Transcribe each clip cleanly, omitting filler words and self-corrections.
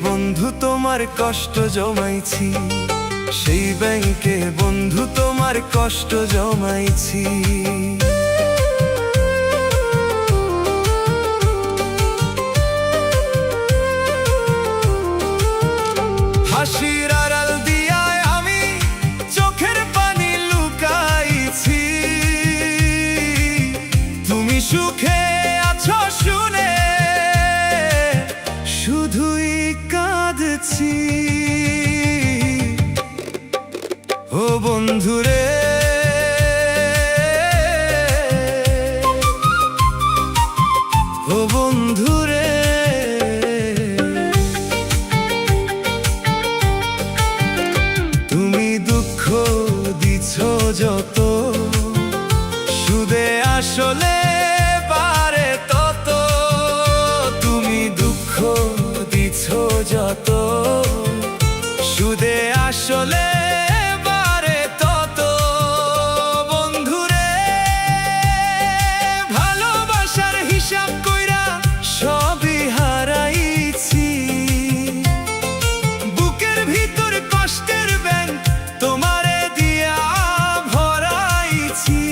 বন্ধু তোমার কষ্ট জমাইছি, সেই ব্যাংকে বন্ধু তোমার কষ্ট জমাইছি। হাসির আড়াল দিয়ায় আমি চোখের পানি লুকাইছি, তুমি সুখে আছো শুনে শুধুই কাঁদছি। ও বন্ধুরে, ও বন্ধুরে, তুমি দুঃখ দিছ যত, সুদে আসলে বারে তত। তুমি দুঃখ দিছ যত, সুদে আসলে বারে তত। বন্ধুরে, ভালোবাসার হিসাব কইরা সবই হারাইছি, বুকের ভিতর কষ্টের ব্যাংক তোমারে দিয়া ভরাইছি।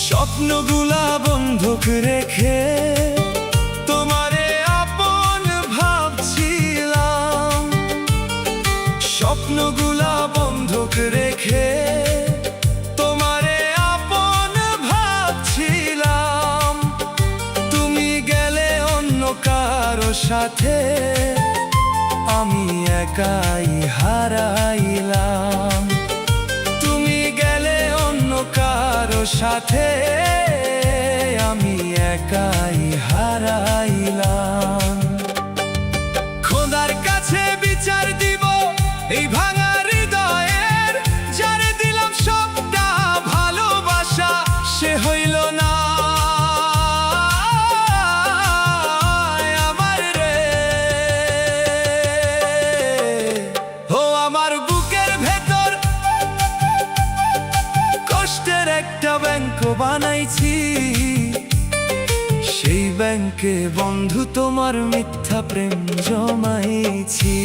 স্বপ্নগুলা বন্ধক রেখে তোমারে আপন ভাবছিলাম, স্বপ্নগুলা বন্ধক রেখে তোমারে আপন ভাবছিলাম। তুমি গেলে অন্য কারো সাথে, আমি একাই হারাইলাম। তুমি গেলে অন্য কারো সাথে, আমি একাই হারাইলাম। খোদার কাছে বিচার দিব এই ভাঙা হৃদয়ের, যারে দিলাম সবটা ভালোবাসা সে হইল না আমার রে। ও আমার বুকের ভেতর কষ্টের একটা ব্যাংক বানাইছি, সেই ব্যাংকে বন্ধু তোমার মিথ্যা প্রেম জমাইছি।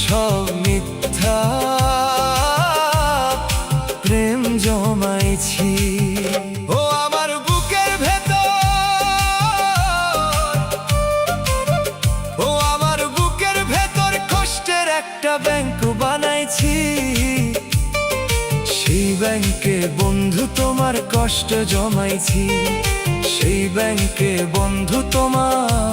সব মিথ্যা প্রেম জমাইছি। ও আমার বুকের ভেতর, ও আমার বুকের ভেতর কষ্টের একটা ব্যাংক বানাইছি, সেই ব্যাংকে বন্ধু তোমার কষ্ট জমাইছি, সেই ব্যাংকে বন্ধু তোমার